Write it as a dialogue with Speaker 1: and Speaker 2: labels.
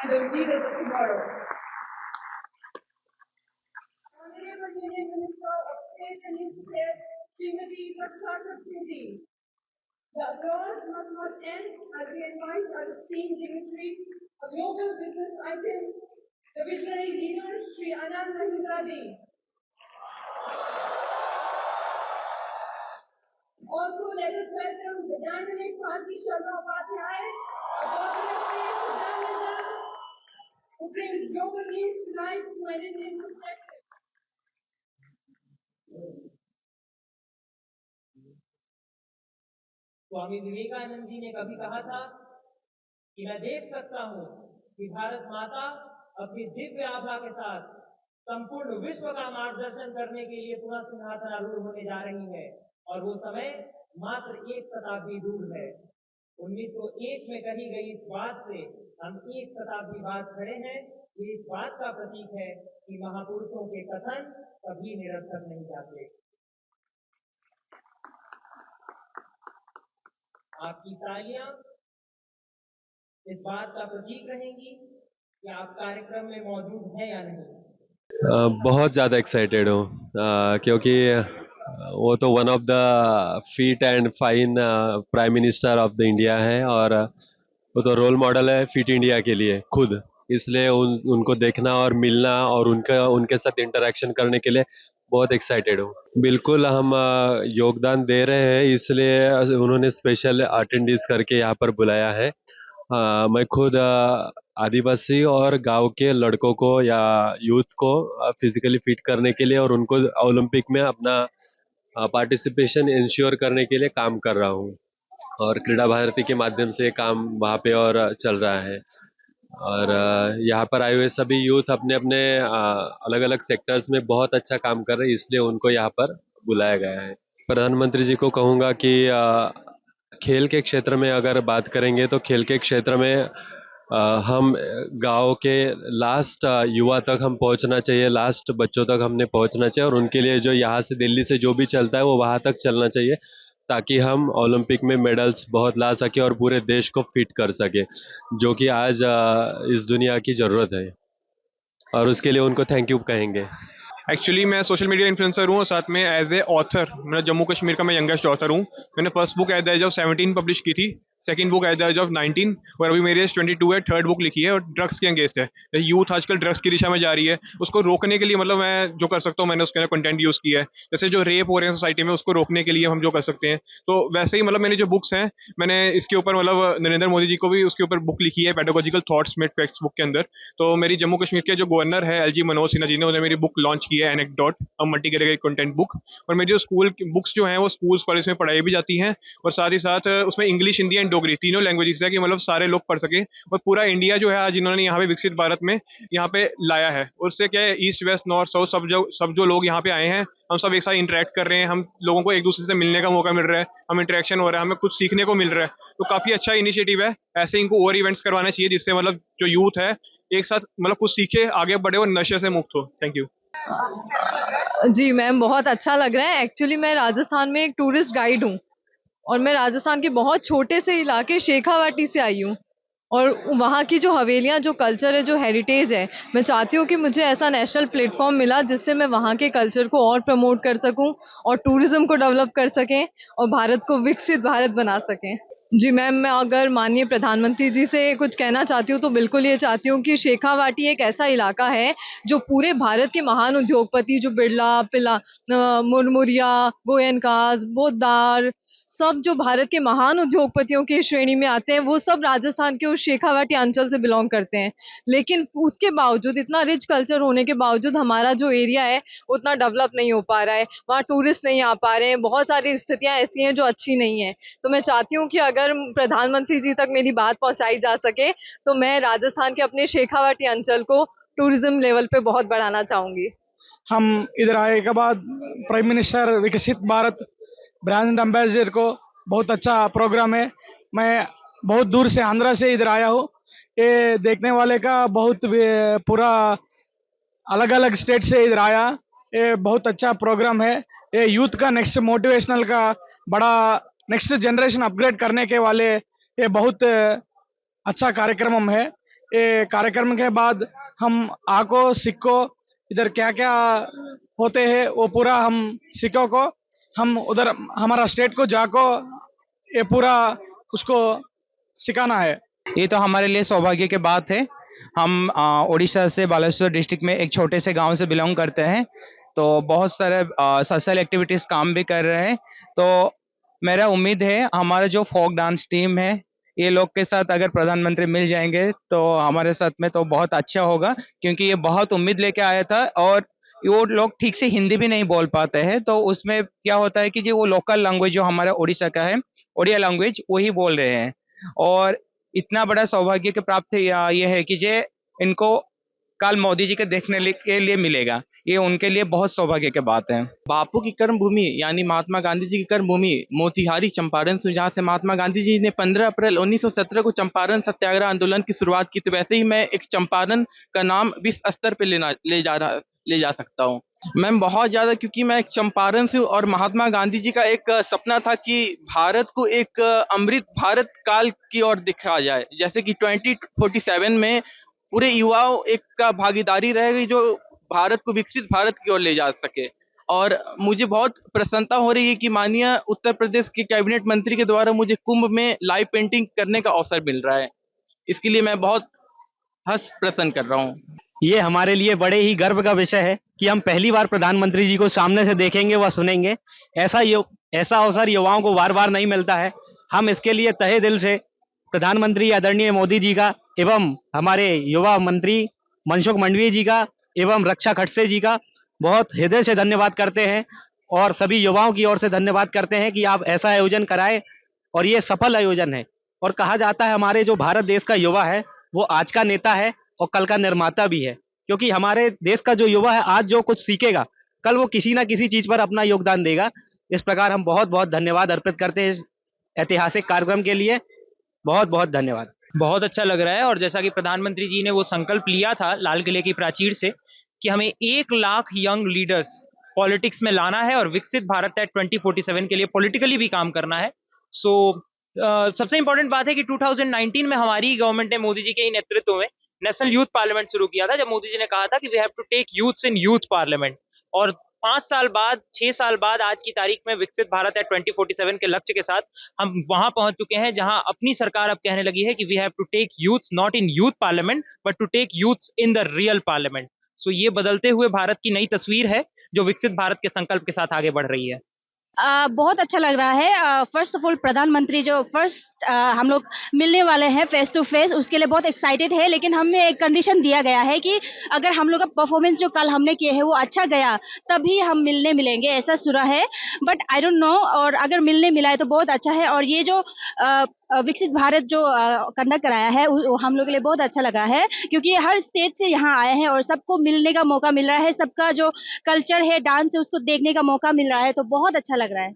Speaker 1: and our leaders of tomorrow. Honorable Union Minister of State and Youth Affairs, Srimati Raksha Singh. The applause must not end as we invite our esteemed dignitary, a global business icon, the visionary leader, Sri Anand Mahindra Ji. Also, let us welcome the dynamic Bharti Sharma Upadhyay, a body of faith journalism who brings global news to life through an Indian perspective.
Speaker 2: Swami Vivekananda ji ने कभी कहा था कि मैं देख सकता हूं कि भारत माता अपनी दिव्य आभा के साथ संपूर्ण विश्व का मार्गदर्शन करने के लिए पुनः सिंहासनारूढ़ होने जा रही है और वो समय मात्र 1 शताब्दी दूर है। 1901 में कही गई इस बात से हम 1 शताब्दी बाद खड़े हैं। ये इस बात का प्रतीक है कि महापुरुषों के कथन कभी निरर्थक नहीं जाते। आपकी तालियां इस बात का प्रतीक रहेंगी कि आप कार्यक्रम में मौजूद हैं या नहीं।
Speaker 3: बहुत ज़्यादा एक्साइटेड हूँ क्योंकि वो तो one of the fit and fine prime minister of the India है और वो तो रोल मॉडल है फिट इंडिया के लिए खुद, इसलिए उनको देखना और मिलना और उनके साथ इंटरेक्शन करने के लिए बहुत एक्साइटेड हूँ। बिल्कुल हम योगदान दे रहे हैं, इसलिए उन्होंने स्पेशल अटेंडेंस करके यहाँ पर बुलाया है। मैं खुद आदिवासी और गांव के लड़कों को या यूथ को फिजिकली फिट करने के लिए और उनको ओलंपिक में अपना पार्टिसिपेशन इंश्योर करने के लिए काम कर रहा हूँ और क्रीड़ा भारती के माध्यम से काम वहाँ पे और चल रहा है। और यहाँ पर आए हुए सभी यूथ अपने अपने अलग अलग सेक्टर्स में बहुत अच्छा काम कर रहे हैं, इसलिए उनको यहाँ पर बुलाया गया है। प्रधानमंत्री जी को कहूँगा कि खेल के क्षेत्र में अगर बात करेंगे तो खेल के क्षेत्र में हम गांव के लास्ट युवा तक हम पहुंचना चाहिए, लास्ट बच्चों तक हमने पहुंचना चाहिए और उनके लिए जो यहाँ से दिल्ली से जो भी चलता है वो वहाँ तक चलना चाहिए ताकि हम ओलंपिक में मेडल्स बहुत ला सके और पूरे देश को फिट कर सके, जो कि आज इस दुनिया की ज़रूरत है और उसके लिए उनको थैंक यू कहेंगे।
Speaker 4: एक्चुअली मैं सोशल मीडिया इन्फ्लुएंसर हूँ और साथ में एज ए ऑथर, मैं जम्मू कश्मीर का मैं यंगेस्ट ऑथर हूँ। मैंने first book at the age of 17 publish की थी, second book at the age of 19 और अभी मेरी एज 22 है, थर्ड बुक लिखी है और ड्रग्स के अगेंस्ट है। यूथ आजकल ड्रग्स की दिशा में जा रही है, उसको रोकने के लिए मतलब मैं जो कर सकता हूँ मैंने उसके अंदर कंटेंट यूज़ किया है। जैसे जो रेप हो रहे हैं सोसाइटी में उसको रोकने के लिए हम जो कर सकते हैं, तो वैसे ही मतलब मेरी जो बुक्स हैं मैंने इसके ऊपर मतलब नरेंद्र मोदी जी को भी उसके ऊपर बुक लिखी है, pedagogical thoughts made facts book के अंदर। तो मेरी जम्मू कश्मीर के जो गवर्नर है एलजी मनोज सिन्हा जी ने उन्होंने मेरी बुक लॉन्च की है, anecdote multi category content book. और मेरी जो स्कूल बुक्स जो हैं वो स्कूल्स कॉलेज में पढ़ाई भी जाती हैं और साथ ही साथ उसमें इंग्लिश, हिंदी एंड डोगरी तीनों लैंग्वेजेस है कि मतलब सारे लोग पढ़ सकें और पूरा इंडिया जो है आज इन्होंने यहाँ पे विकसित भारत में यहाँ पे लाया है। और उससे क्या है, ईस्ट वेस्ट नॉर्थ साउथ सब जो लोग यहाँ पे आए हैं हम सब एक साथ इंटरेक्ट कर रहे हैं, हम लोगों को एक दूसरे से मिलने का मौका मिल रहा है, हम इंटरेक्शन हो रहा है, हमें कुछ सीखने को मिल रहा है। तो काफ़ी अच्छा इनिशिएटिव है, ऐसे इनको और इवेंट्स करवाने चाहिए जिससे मतलब जो यूथ है एक साथ मतलब कुछ सीखे, आगे बढ़े और नशे से मुक्त हो। Thank you.
Speaker 5: जी मैम, बहुत अच्छा लग रहा है। एक्चुअली मैं राजस्थान में एक टूरिस्ट गाइड हूँ और मैं राजस्थान के बहुत छोटे से इलाके शेखावाटी से आई हूँ और वहाँ की जो हवेलियाँ, जो कल्चर है, जो हेरिटेज है, मैं चाहती हूँ कि मुझे ऐसा नेशनल प्लेटफॉर्म मिला जिससे मैं वहाँ के कल्चर को और प्रमोट कर सकूँ और टूरिज्म को डेवलप कर सकें और भारत को विकसित भारत बना सकें। जी मैम, मैं अगर माननीय प्रधानमंत्री जी से कुछ कहना चाहती हूँ तो बिल्कुल ये चाहती हूँ कि शेखावाटी एक ऐसा इलाका है जो पूरे भारत के महान उद्योगपति जो बिरला, मुरमुरिया, गोयनकाज, पोद्दार, सब जो भारत के महान उद्योगपतियों की श्रेणी में आते हैं वो सब राजस्थान के उस शेखावाटी अंचल से बिलोंग करते हैं। लेकिन उसके बावजूद, इतना रिच कल्चर होने के बावजूद हमारा जो एरिया है उतना डेवलप नहीं हो पा रहा है, वहाँ टूरिस्ट नहीं आ पा रहे हैं, बहुत सारी स्थितियाँ ऐसी हैं जो अच्छी नहीं है। तो मैं चाहती हूँ कि अगर प्रधानमंत्री जी तक मेरी बात पहुँचाई जा सके तो मैं राजस्थान के अपने शेखावाटी अंचल को टूरिज्म लेवल पे बहुत बढ़ाना चाहूँगी।
Speaker 6: हम इधर आए के बाद प्राइम मिनिस्टर विकसित भारत ब्रांड एम्बेसडर को बहुत अच्छा प्रोग्राम है। मैं बहुत दूर से आंध्रा से इधर आया हूँ, ये देखने वाले का बहुत पूरा अलग अलग स्टेट से इधर आया। ये बहुत अच्छा प्रोग्राम है, ये यूथ का नेक्स्ट मोटिवेशनल का बड़ा नेक्स्ट जनरेशन अपग्रेड करने के वाले ये बहुत अच्छा कार्यक्रम है। ये कार्यक्रम के बाद हम आको सीखो इधर क्या क्या होते हैं वो पूरा हम सीखो को हम उधर हमारा स्टेट को जाको ये पूरा उसको सिखाना है।
Speaker 7: ये तो हमारे लिए सौभाग्य की बात है। हम उड़ीसा से बालेश्वर डिस्ट्रिक्ट में एक छोटे से गांव से बिलोंग करते हैं, तो बहुत सारे सोशल एक्टिविटीज़ काम भी कर रहे हैं। तो मेरा उम्मीद है हमारा जो फोक डांस टीम है ये लोग के साथ अगर प्रधानमंत्री मिल जाएंगे तो हमारे साथ में तो बहुत अच्छा होगा, क्योंकि ये बहुत उम्मीद लेके आया था और वो लोग ठीक से हिंदी भी नहीं बोल पाते हैं। तो उसमें क्या होता है कि जो वो लोकल लैंग्वेज जो हमारा उड़ीसा का है, उड़िया लैंग्वेज, वही बोल रहे हैं। और इतना बड़ा सौभाग्य की प्राप्त ये है कि जे इनको कल मोदी जी के देखने के लिए मिलेगा, ये उनके लिए बहुत सौभाग्य की बात है।
Speaker 8: बापू की कर्म भूमि यानी महात्मा गांधी जी की कर्म भूमि मोतिहारी चंपारण से, जहाँ से महात्मा गांधी जी ने 15 अप्रैल 1917 को चंपारण सत्याग्रह आंदोलन की शुरुआत की, तो वैसे ही मैं एक चंपारण का नाम विश्व स्तर पे ले जा सकता हूँ। मैम बहुत ज़्यादा, क्योंकि मैं एक चंपारण से हूँ और महात्मा गांधी जी का एक सपना था कि भारत को एक अमृत भारत काल की ओर दिखाया जाए, जैसे कि 2047 में पूरे युवाओं एक का भागीदारी रहेगी जो भारत को विकसित भारत की ओर ले जा सके। और मुझे बहुत प्रसन्नता हो रही है कि माननीय उत्तर प्रदेश के कैबिनेट मंत्री के द्वारा मुझे कुंभ में लाइव पेंटिंग करने का अवसर मिल रहा है। इसके लिए मैं बहुत हर्ष प्रसन्न कर रहा हूँ।
Speaker 9: ये हमारे लिए बड़े ही गर्व का विषय है कि हम पहली बार प्रधानमंत्री जी को सामने से देखेंगे व सुनेंगे। ऐसा अवसर युवाओं को बार बार नहीं मिलता है। हम इसके लिए तहे दिल से प्रधानमंत्री आदरणीय मोदी जी का एवं हमारे युवा मंत्री मनसुख मंडाविया जी का एवं रक्षा खड़से जी का बहुत हृदय से धन्यवाद करते हैं और सभी युवाओं की ओर से धन्यवाद करते हैं कि आप ऐसा आयोजन कराए और ये सफल आयोजन है। और कहा जाता है हमारे जो भारत देश का युवा है वो आज का नेता है और कल का निर्माता भी है, क्योंकि हमारे देश का जो युवा है आज जो कुछ सीखेगा कल वो किसी ना किसी चीज पर अपना योगदान देगा। इस प्रकार हम बहुत बहुत धन्यवाद अर्पित करते हैं इस ऐतिहासिक कार्यक्रम के लिए। बहुत बहुत धन्यवाद।
Speaker 2: बहुत अच्छा लग रहा है। और जैसा कि प्रधानमंत्री जी ने वो संकल्प लिया था लाल किले की प्राचीर से कि हमें 1 लाख यंग लीडर्स पॉलिटिक्स में लाना है और विकसित भारत एट 2047 के लिए पॉलिटिकली भी काम करना है। सबसे इंपॉर्टेंट बात है कि 2019 में हमारी गवर्नमेंट ने मोदी जी के ही नेतृत्व में नेशनल यूथ पार्लियामेंट शुरू किया था, जब मोदी जी ने कहा था कि we have to take youths in youth parliament. और 6 साल बाद आज की तारीख में विकसित भारत एट 2047 के लक्ष्य के साथ हम वहां पहुंच चुके हैं जहां अपनी सरकार अब कहने लगी है कि we have to take youths not in youth parliament but to take youths in the real parliament. So ये बदलते हुए भारत की नई तस्वीर है जो विकसित भारत के संकल्प के साथ आगे बढ़ रही है।
Speaker 10: बहुत अच्छा लग रहा है। फर्स्ट ऑफ ऑल प्रधानमंत्री जो फर्स्ट हम लोग मिलने वाले हैं फेस टू फेस, उसके लिए बहुत एक्साइटेड है। लेकिन हमें एक कंडीशन दिया गया है कि अगर हम लोग का परफॉर्मेंस जो कल हमने किए है वो अच्छा गया तभी हम मिलेंगे, ऐसा सुना है। बट आई डोंट नो, और अगर मिलने मिला है तो बहुत अच्छा है। और ये जो विकसित भारत जो कंडक्ट कराया है वो हम लोग के लिए बहुत अच्छा लगा है, क्योंकि हर स्टेट से यहाँ आए हैं और सबको मिलने का मौका मिल रहा है। सबका जो कल्चर है, डांस है, उसको देखने का मौका मिल रहा है, तो बहुत अच्छा लग रहा है।